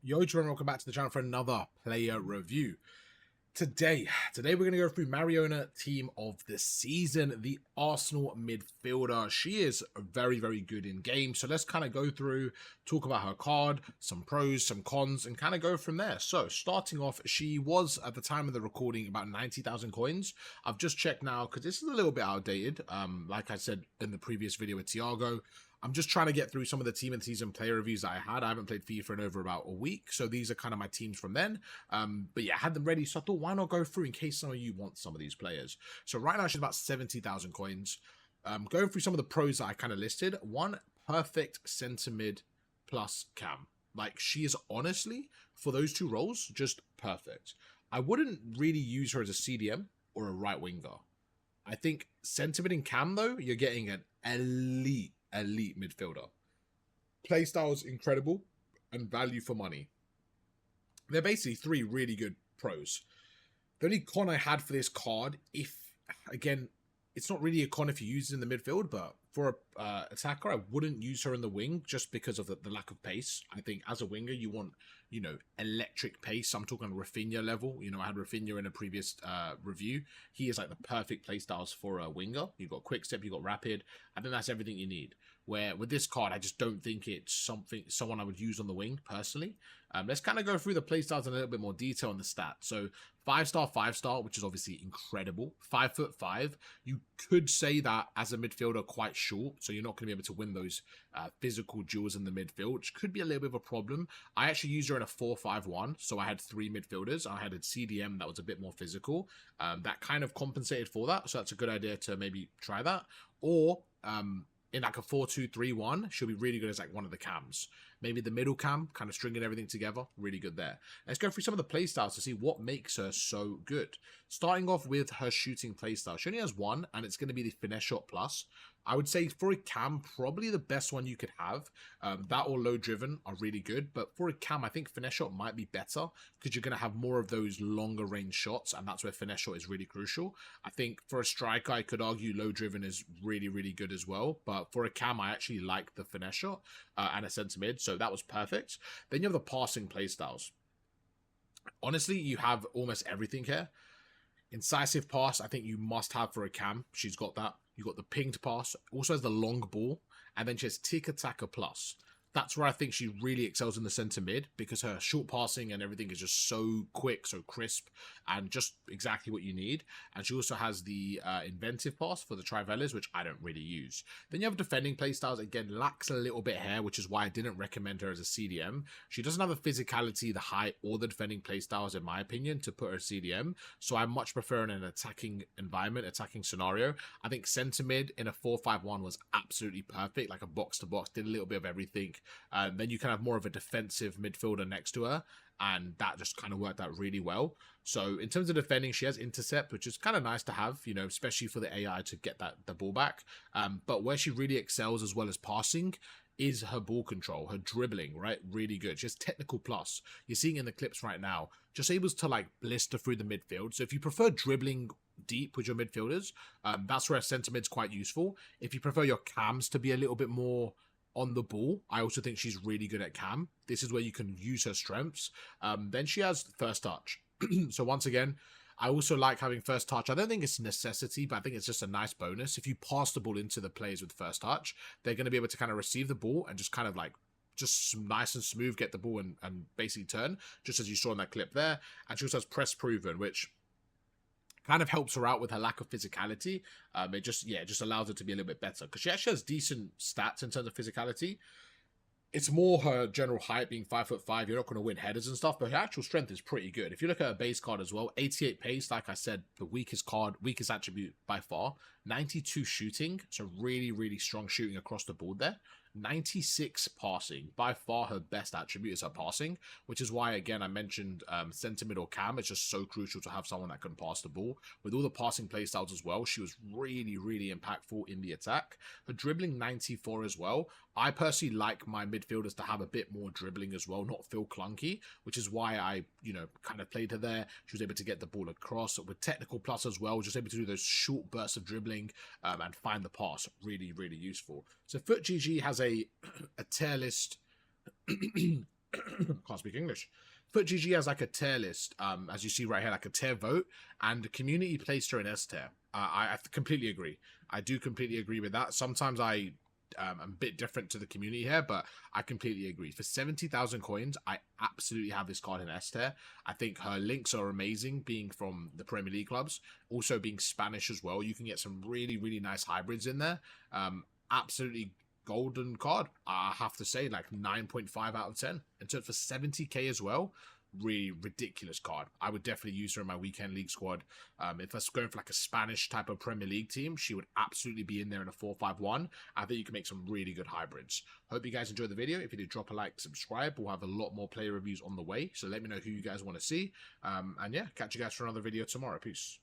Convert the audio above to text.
Yo, everyone, welcome back to the channel for another player review. Today we're going to go through Mariona team of the season, the Arsenal midfielder. She is very, very good in game. So let's kind of go through, talk about her card, some pros, some cons, and kind of go from there. So starting off, she was at the time of the recording about 90,000 coins. I've just checked now because this is a little bit outdated. Like I said in the previous video with Thiago, I'm just trying to get through some of the team and season player reviews that I had. I haven't played FIFA in over about a week, so these are kind of my teams from then. But yeah, I had them ready, so I thought, why not go through in case some of you want some of these players. So right now she's about 70,000 coins. Going through some of the pros that I kind of listed. One, perfect centre mid plus cam. Like, she is honestly, for those two roles, just perfect. I wouldn't really use her as a CDM or a right winger. I think centre mid and cam, though, you're getting an elite midfielder. Playstyle is incredible and value for money. They're basically three really good pros. The only con I had for this card, if again, it's not really a con if you use it in the midfield, but for a attacker, I wouldn't use her in the wing just because of the lack of pace. I think as a winger, you want, you know, electric pace. I'm talking Rafinha level. You know, I had Rafinha in a previous review. He is like the perfect play styles for a winger. You've got quick step, you've got rapid. I think that's everything you need. Where with this card, I just don't think it's someone I would use on the wing personally. Let's kind of go through the playstyles in a little bit more detail on the stats. So 5-star, which is obviously incredible. 5'5". You could say that as a midfielder, quite short, so you're not going to be able to win those physical duels in the midfield, which could be a little bit of a problem. I actually used her in a 4-5-1, so I had three midfielders. I had a CDM that was a bit more physical. That kind of compensated for that, so that's a good idea to maybe try that. Or in like a 4-2-3-1, she'll be really good as like one of the cams. Maybe the middle cam, kind of stringing everything together, really good there. Let's go through some of the playstyles to see what makes her so good. Starting off with her shooting playstyle. She only has one, and it's going to be the Finesse Shot Plus. I would say for a cam, probably the best one you could have. That or Low Driven are really good, but for a cam, I think Finesse Shot might be better because you're going to have more of those longer range shots, and that's where Finesse Shot is really crucial. I think for a striker, I could argue Low Driven is really, really good as well, but for a cam, I actually like the Finesse Shot and a centre mid, so that was perfect. Then you have the passing playstyles. Honestly, you have almost everything here. Incisive pass, I think you must have for a cam. She's got that. You got the pinged pass, also has the long ball, and then she has tick attacker plus. That's where I think she really excels in the centre mid because her short passing and everything is just so quick, so crisp, and just exactly what you need. And she also has the inventive pass for the Trivelas, which I don't really use. Then you have defending playstyles. Again, lacks a little bit here, which is why I didn't recommend her as a CDM. She doesn't have the physicality, the height, or the defending playstyles, in my opinion, to put her CDM. So I much prefer in an attacking environment, attacking scenario. I think centre mid in a 4-5-1 was absolutely perfect, like a box-to-box, did a little bit of everything. Then you can have more of a defensive midfielder next to her, and that just kind of worked out really well. So in terms of defending, she has intercept, which is kind of nice to have, you know, especially for the AI to get the ball back. But where she really excels as well as passing is her ball control, her dribbling, right? Really good. She has technical plus. You're seeing in the clips right now, just able to like blister through the midfield. So if you prefer dribbling deep with your midfielders, that's where a centre mid's quite useful. If you prefer your cams to be a little bit more on the ball, I also think she's really good at cam. This is where you can use her strengths. Then she has first touch. So once again, I also like having first touch. I don't think it's a necessity, but I think it's just a nice bonus. If you pass the ball into the players with first touch, they're going to be able to kind of receive the ball and just kind of like just nice and smooth get the ball and basically turn, just as you saw in that clip there. And she also has press proven, which kind of helps her out with her lack of physicality. It just allows her to be a little bit better because she actually has decent stats in terms of physicality. It's more her general height being 5'5". You're not going to win headers and stuff, but her actual strength is pretty good. If you look at her base card as well, 88 pace, like I said, the weakest attribute by far. 92 shooting, so really, really strong shooting across the board there. 96 passing, by far her best attribute is her passing, which is why, again, I mentioned centre mid or cam. It's just so crucial to have someone that can pass the ball. With all the passing playstyles as well, she was really, really impactful in the attack. Her dribbling, 94 as well. I personally like my midfielders to have a bit more dribbling as well, not feel clunky, which is why I, you know, kind of played her there. She was able to get the ball across with technical plus as well, just able to do those short bursts of dribbling and find the pass. Really, really useful. So FootGG has a tier list can't speak English. Foot GG has like a tier list, as you see right here, like a tier vote, and the community placed her in S tier. I completely agree. I do completely agree with that. Sometimes I'm a bit different to the community here, but I completely agree. For 70,000 coins, I absolutely have this card in S tier. I think her links are amazing, being from the Premier League clubs, also being Spanish as well. You can get some really, really nice hybrids in there. Absolutely golden card, I have to say, like 9.5 out of 10. And so for 70k as well, really ridiculous card. I would definitely use her in my weekend league squad. If I was going for like a Spanish type of Premier League team, she would absolutely be in there in a 4-5-1. I think you can make some really good hybrids. Hope you guys enjoyed the video. If you did, drop a like, subscribe. We'll have a lot more player reviews on the way, so let me know who you guys want to see. And yeah, catch you guys for another video tomorrow. Peace.